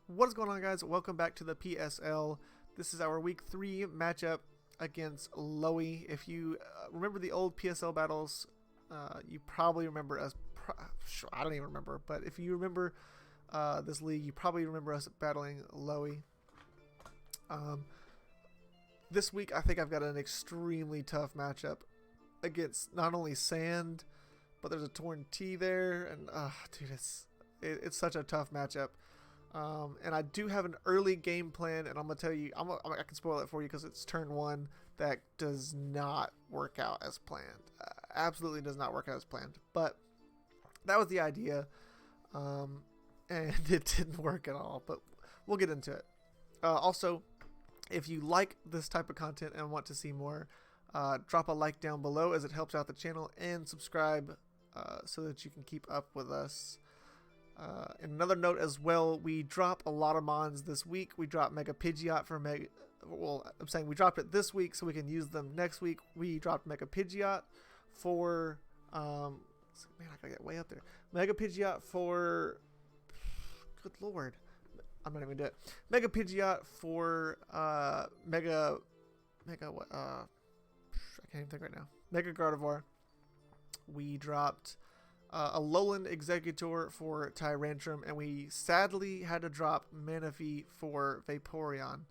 What is going on, guys? Welcome back to the PSL. This is our week 3 matchup against Lowie. If you remember the old PSL battles, you probably remember us. I don't even remember, but if you remember this league, you probably remember us battling Lowie. This week, I think I've got an extremely tough matchup against not only Sand, but there's a Torn T there, and dude, it's such a tough matchup. And I do have an early game plan, and I'm gonna tell you, I can spoil it for you because it's turn 1 that does not work out as planned. Absolutely does not work out as planned. But that was the idea, and it didn't work at all. But we'll get into it. Also, if you like this type of content and want to see more, drop a like down below as it helps out the channel, and subscribe so that you can keep up with us. And another note as well, we drop a lot of mons this week. We dropped Mega-Pidgeot for I'm saying we dropped it this week so we can use them next week. We dropped Mega-Pidgeot for, man, I gotta get way up there. Mega-Pidgeot for, good lord, I'm not even gonna do it. Mega-Pidgeot for, I can't even think right now. Mega Gardevoir. We dropped a Alolan Executor for Tyrantrum, and we sadly had to drop Manaphy for Vaporeon.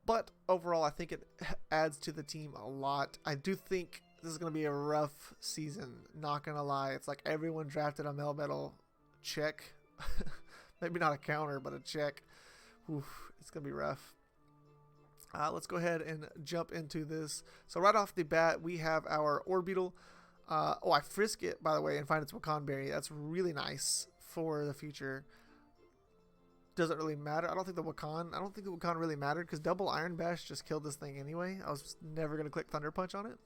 But overall, I think it adds to the team a lot. I do think this is going to be a rough season, not going to lie. It's like everyone drafted a Melmetal. Check. Maybe not a counter, but a check. Oof, it's going to be rough. Let's go ahead and jump into this. So right off the bat, we have our Orbeetle. I frisk it, by the way, and find its Wakan Berry. That's really nice for the future. Doesn't really matter. I don't think the Wakan really mattered because double Iron Bash just killed this thing anyway. I was never going to click Thunder Punch on it.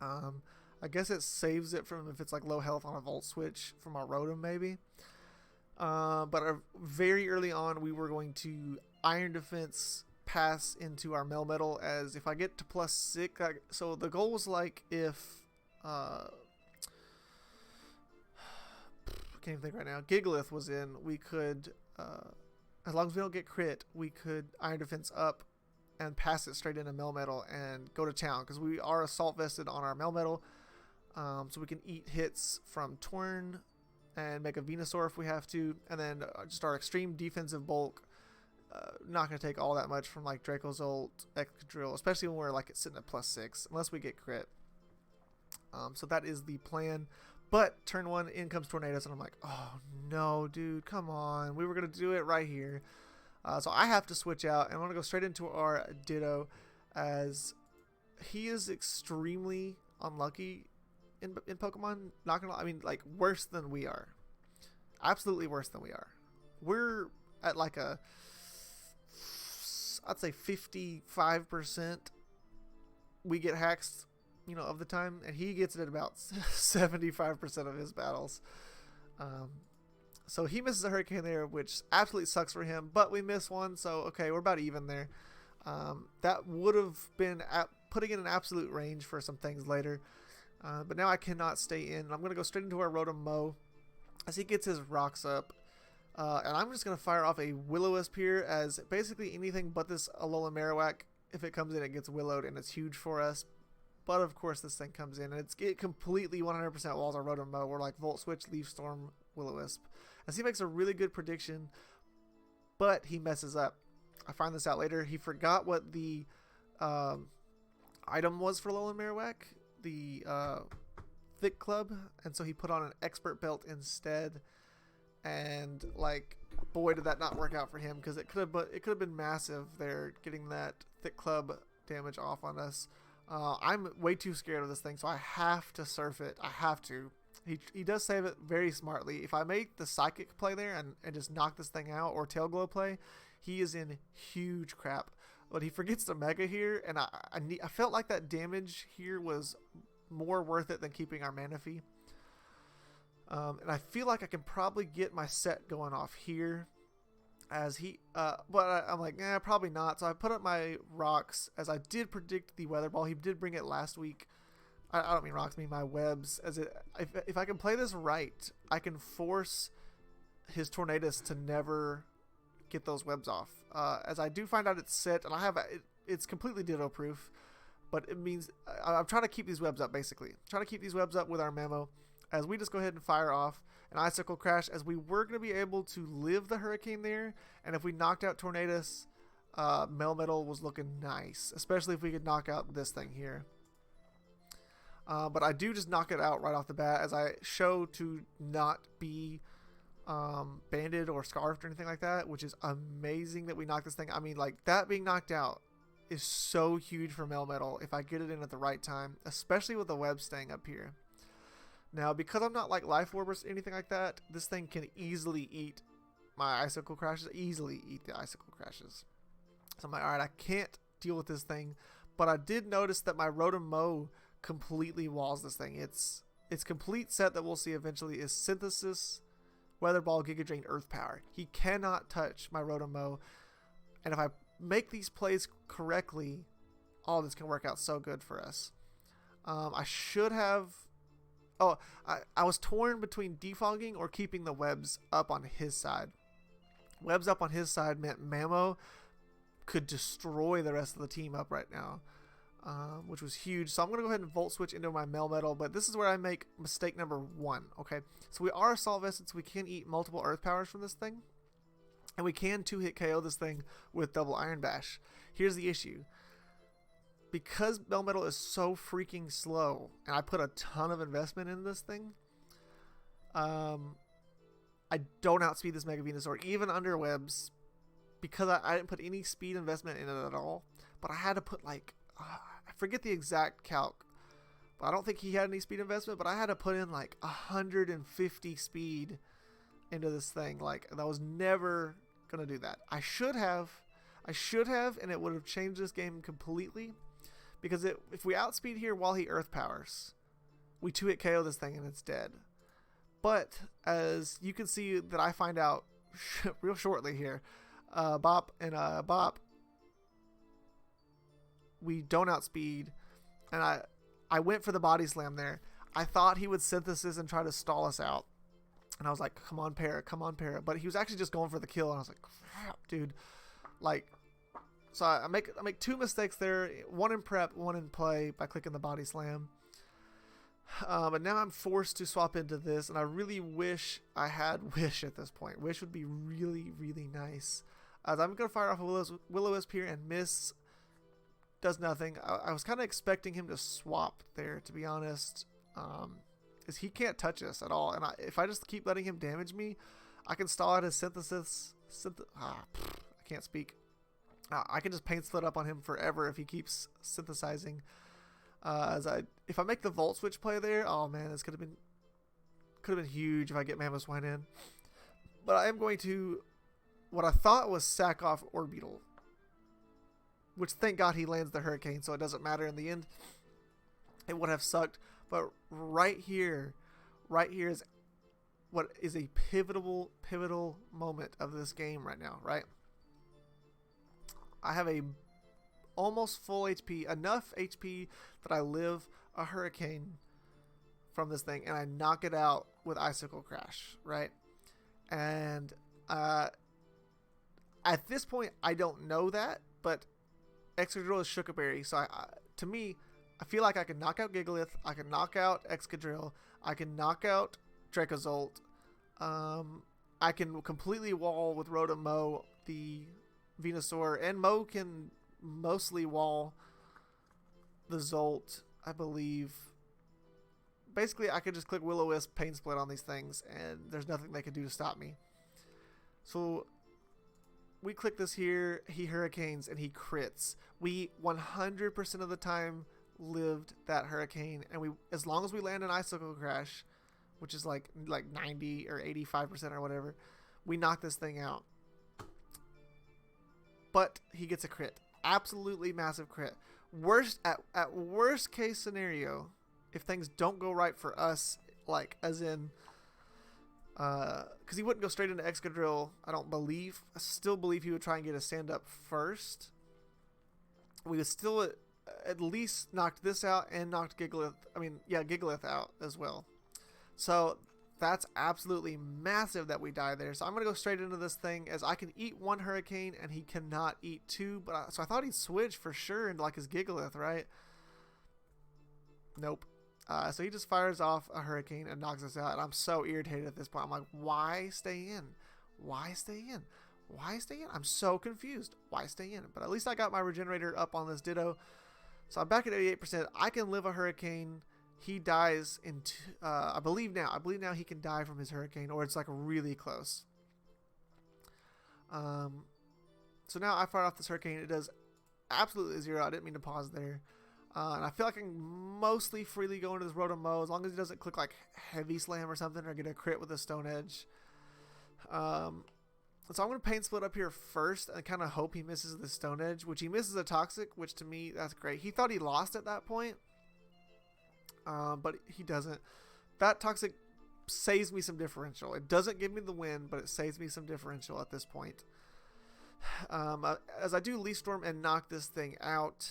I guess it saves it from if it's like low health on a Volt Switch from our Rotom maybe. But very early on, we were going to Iron Defense pass into our Melmetal, as if I get to +6, so the goal was like if I can't even think right now. Gigalith was in. We could, as long as we don't get crit, we could Iron Defense up and pass it straight into Melmetal and go to town, because we are Assault Vested on our Melmetal, so we can eat hits from Torn and make a Venusaur if we have to, and then just our extreme defensive bulk. Not going to take all that much from like Draco's ult, Excadrill, especially when we're like sitting at +6, unless we get crit. So that is the plan. But turn 1, in comes Tornadoes, and I'm like, oh no, dude, come on. We were going to do it right here. So I have to switch out, and I want to go straight into our Ditto, as he is extremely unlucky in Pokemon. Not going to lie, I mean, like, worse than we are. Absolutely worse than we are. We're at like a, I'd say 55% we get hacks, you know, of the time, and he gets it at about 75% of his battles. So he misses a Hurricane there, which absolutely sucks for him, but we miss one, so okay, we're about even there. That would have been putting in an absolute range for some things later, but now I cannot stay in. I'm going to go straight into our Rotom Mow as he gets his rocks up. And I'm just going to fire off a Will-O-Wisp here, as basically anything but this Alolan Marowak, if it comes in, it gets Willowed, and it's huge for us. But of course this thing comes in, and it completely 100% walls our Rotom Mow. We're like Volt Switch, Leaf Storm, Will-O-Wisp. As he makes a really good prediction, but he messes up. I find this out later. He forgot what the item was for Alolan Marowak, the Thick Club, and so he put on an Expert Belt instead. And like, boy, did that not work out for him, because it could have been massive there, getting that Thick Club damage off on us. I'm way too scared of this thing, so I have to surf it. I have to. He does save it very smartly. If I make the Psychic play there and just knock this thing out, or Tail Glow play, he is in huge crap. But he forgets the Mega here, and I felt like that damage here was more worth it than keeping our Manaphy. And I feel like I can probably get my set going off here, as he, but I'm like, probably not. So I put up my rocks, as I did predict the Weather Ball. He did bring it last week. I don't mean rocks, I mean my webs. As if I can play this right, I can force his Tornadus to never get those webs off. As I do find out it's set, and I have it's completely ditto proof, but it means I'm trying to keep these webs up, basically. I'm trying to keep these webs up with our Mamo as we just go ahead and fire off an Icicle Crash, as we were going to be able to live the Hurricane there, and if we knocked out Tornadus, Melmetal was looking nice, especially if we could knock out this thing here. But I do just knock it out right off the bat, as I show to not be banded or scarfed or anything like that, which is amazing that we knocked this thing. I mean, like, that being knocked out is so huge for Melmetal if I get it in at the right time, especially with the web staying up here. Now, because I'm not like Life Orb or anything like that, this thing can easily eat my Icicle Crashes, easily eat the Icicle Crashes. So I'm like, alright, I can't deal with this thing, but I did notice that my Rotom Mow completely walls this thing. Its complete set that we'll see eventually is Synthesis, Weather Ball, Giga Drain, Earth Power. He cannot touch my Rotom Mow, and if I make these plays correctly, all this can work out so good for us. I should have... Oh, I was torn between defogging or keeping the webs up on his side. Webs up on his side meant Mamo could destroy the rest of the team up right now, which was huge. So I'm going to go ahead and Volt Switch into my Melmetal, but this is where I make mistake number 1, okay? So we are Assault Vested, so we can eat multiple Earth Powers from this thing, and we can 2-hit KO this thing with double Iron Bash. Here's the issue. Because Melmetal is so freaking slow, and I put a ton of investment in this thing, I don't outspeed this Mega Venusaur, even under webs, because I didn't put any speed investment in it at all. But I had to put, like, I forget the exact calc, but I don't think he had any speed investment, but I had to put in like 150 speed into this thing. Like, I was never going to do that. I should have, and it would have changed this game completely. Because if we outspeed here while he Earth Powers, we 2-hit KO this thing and it's dead. But as you can see that I find out real shortly here, Bop, we don't outspeed, and I went for the Body Slam there. I thought he would Synthesis and try to stall us out, and I was like, come on, Para, come on, Para. But he was actually just going for the kill, and I was like, crap, dude, like. So I make 2 mistakes there, one in prep, one in play by clicking the Body Slam. But now I'm forced to swap into this, and I really wish I had Wish at this point. Wish would be really, really nice. As I'm going to fire off a Will-O-Wisp here and miss. Does nothing. I was kind of expecting him to swap there, to be honest. Because he can't touch us at all. And if I just keep letting him damage me, I can stall out his Synthesis. I can't speak. I can just paint split up on him forever if he keeps synthesizing. If I make the Volt Switch play there, oh man, this could have been huge if I get Mamoswine in. But I am going to what I thought was sack off Orbeetle, which thank God he lands the Hurricane, so it doesn't matter in the end. It would have sucked, but right here is what is a pivotal moment of this game right now, right? I have a almost full HP, enough HP that I live a Hurricane from this thing, and I knock it out with Icicle Crash, right? And at this point, I don't know that, but Excadrill is Shookaberry, so to me, I feel like I can knock out Gigalith, I can knock out Excadrill, I can knock out Dracozolt, I can completely wall with Rotom Mow the Venusaur, and Mow can mostly wall the Zolt, I believe. Basically, I could just click Will-O-Wisp, Pain Split on these things, and there's nothing they can do to stop me. So we click this here, he Hurricanes, and he crits. We 100% of the time lived that Hurricane, and we, as long as we land an Icicle Crash, which is like 90 or 85% or whatever, we knock this thing out. But he gets a crit. Absolutely massive crit. At worst case scenario, if things don't go right for us, like as in, because he wouldn't go straight into Excadrill, I don't believe. I still believe he would try and get a stand up first. We would still at least knocked this out and knocked Gigalith out as well. So That's absolutely massive that we die there. So I'm going to go straight into this thing, as I can eat 1 Hurricane and he cannot eat 2. So I thought he'd switch for sure into like his Gigalith, right? Nope. So he just fires off a Hurricane and knocks us out. And I'm so irritated at this point. I'm like, why stay in? Why stay in? Why stay in? I'm so confused. Why stay in? But at least I got my regenerator up on this Ditto. So I'm back at 88%. I can live a Hurricane. He dies in, I believe now he can die from his Hurricane, or it's like really close. So now I fire off this Hurricane. It does absolutely 0. I didn't mean to pause there. And I feel like I can mostly freely go into this Rotom-Mow as long as he doesn't click like Heavy Slam or something, or get a crit with a Stone Edge. So I'm going to Pain Split up here first and kind of hope he misses the Stone Edge, which he misses a Toxic, which to me, that's great. He thought he lost at that point, but he doesn't. That Toxic saves me some differential. It doesn't give me the win, but it saves me some differential at this point. As I do Leaf Storm and knock this thing out,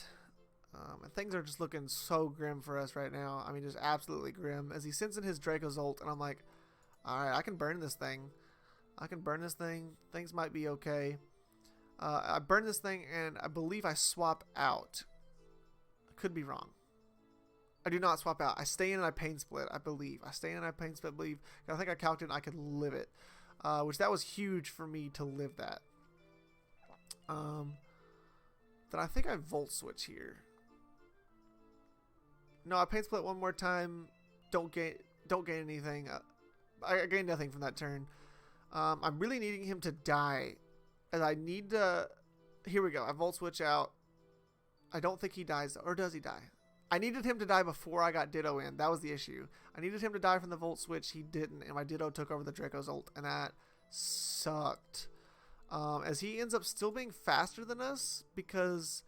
and things are just looking so grim for us right now. I mean, just absolutely grim. As he sends in his Draco's ult, and I'm like, alright, I can burn this thing. I can burn this thing. Things might be okay. I burn this thing, and I believe I swap out. I could be wrong. I do not swap out. I stay in and I Pain Split, I believe. I stay in and I Pain Split, I believe. I think I calculated I could live it. Which that was huge for me to live that. Then I think I Volt Switch here. No, I Pain Split one more time. Don't gain anything. I gained nothing from that turn. I'm really needing him to die, as I need to. Here we go. I Volt Switch out. I don't think he dies, or does he die? I needed him to die before I got Ditto in. That was the issue. I needed him to die from the Volt Switch. He didn't, and my Ditto took over the Draco's ult, and that sucked. As he ends up still being faster than us, because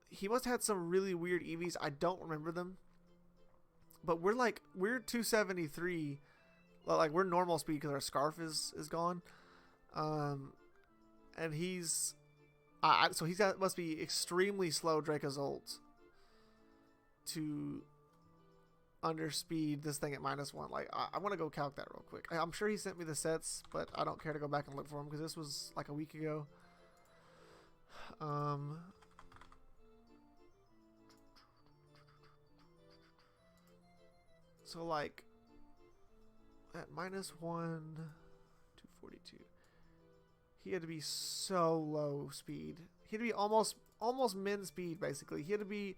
he must have had some really weird EVs. I don't remember them, but we're 273. Like, we're normal speed because our Scarf is gone. And he's so he's got, must be extremely slow Draco's ult to underspeed this thing at -1. Like, I want to go calc that real quick. I'm sure he sent me the sets, but I don't care to go back and look for them because this was like a week ago. So like at -1, 242. He had to be so low speed. He had to be almost min speed, basically. He had to be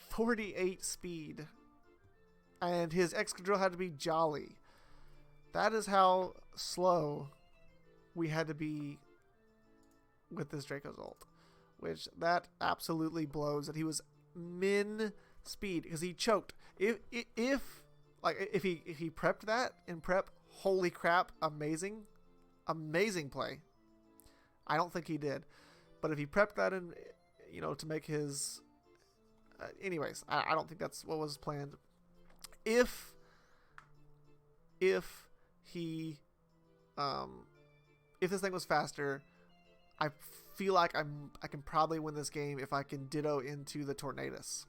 48 speed. And his Excadrill had to be Jolly. That is how slow we had to be with this Draco's ult. Which, that absolutely blows that he was min speed. Because he choked. If he prepped that in prep, holy crap, amazing play. I don't think he did, but if he prepped that in, to make his, anyways, I don't think that's what was planned. If he, if this thing was faster, I feel like I can probably win this game if I can Ditto into the Tornadus.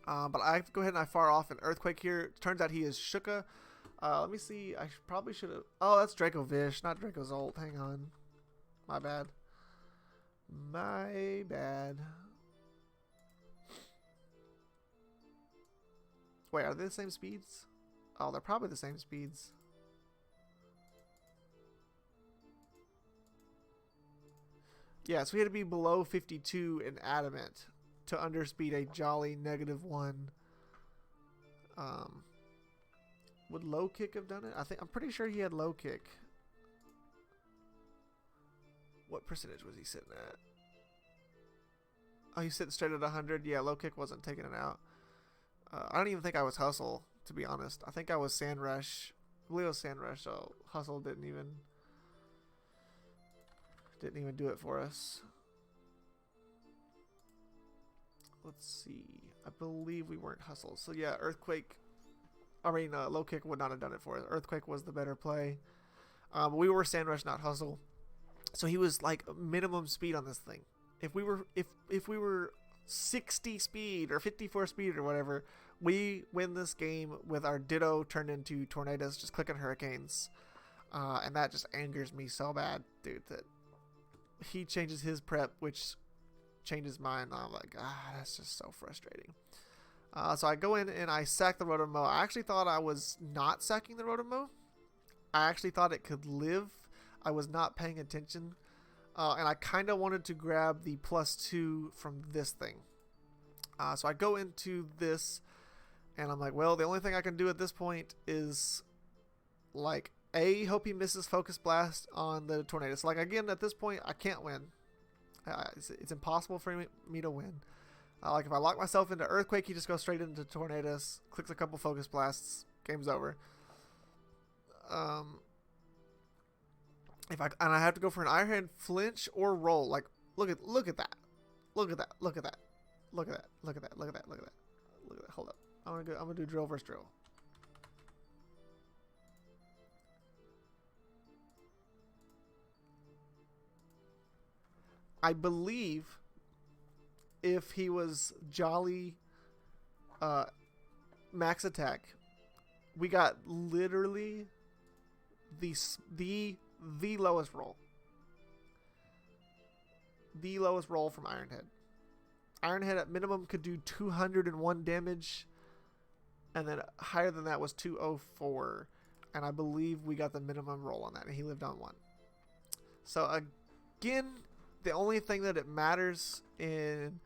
But I go ahead and I fire off an Earthquake here. Turns out he is Shuka. Let me see. I probably should have. Oh, that's Draco Vish, not Draco's ult. Hang on. My bad. My bad. Wait, are they the same speeds? Oh, they're probably the same speeds. Yeah, so we had to be below 52 in Adamant to underspeed a Jolly -1. Would Low Kick have done it? I'm pretty sure he had Low Kick. What percentage was he sitting at? Oh, he's sitting straight at 100. Yeah, Low Kick wasn't taking it out. I don't even think I was Hustle, to be honest. I think I was Sand Rush. I believe it was Sand Rush, so Hustle didn't even do it for us. Let's see. I believe we weren't Hustle. So yeah, Low Kick would not have done it for us. Earthquake was the better play. We were Sand Rush, not Hustle. So he was like minimum speed on this thing. If we were 60 speed or 54 speed or whatever, We win this game with our Ditto turned into Tornadoes, just clicking Hurricanes. And that just angers me so bad, dude, that he changes his prep, which changes mine. I'm like, that's just so frustrating. So I go in and I sack the Rotom-Mow. I actually thought I was not sacking the Rotom-Mow. I actually thought it could live. I was not paying attention. And I kind of wanted to grab the +2 from this thing. So I go into this, and I'm like, well, the only thing I can do at this point is, like, hope he misses Focus Blast on the Tornado. So, like, again, at this point, I can't win. It's impossible for me to win. Like, if I lock myself into Earthquake, he just goes straight into Tornadoes, clicks a couple Focus Blasts, game's over. And I have to go for an Iron Head, flinch, or roll. Like, look at that. Look at that. Look at that. Look at that. Look at that. Look at that. Look at that. Look at that. Hold up. I'm gonna do drill versus drill. I believe if he was Jolly max attack, we got literally the lowest roll. The lowest roll from Iron Head. Iron Head at minimum could do 201 damage, and then higher than that was 204. And I believe we got the minimum roll on that, and he lived on 1. So again, the only thing that it matters in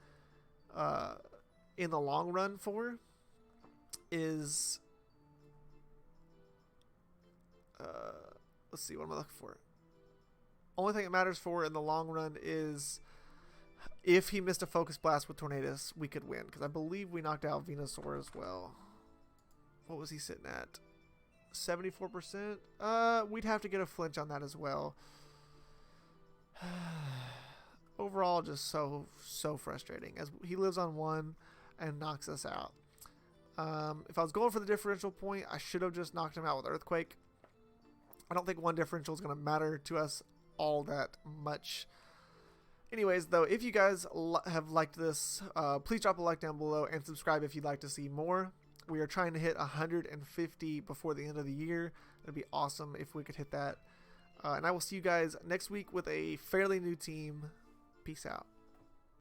the long run for is let's see, what am I looking for? Only thing it matters for in the long run is if he missed a Focus Blast with Tornadus, we could win, because I believe we knocked out Venusaur as well. What was he sitting at? 74%? We'd have to get a flinch on that as well. Overall, just so frustrating, as he lives on 1 and knocks us out. If I was going for the differential point, I should have just knocked him out with Earthquake. I don't think 1 differential is going to matter to us all that much. Anyways, though, if you guys have liked this, please drop a like down below and subscribe if you'd like to see more. We are trying to hit 150 before the end of the year. It'd be awesome if we could hit that. And I will see you guys next week with a fairly new team. Peace out.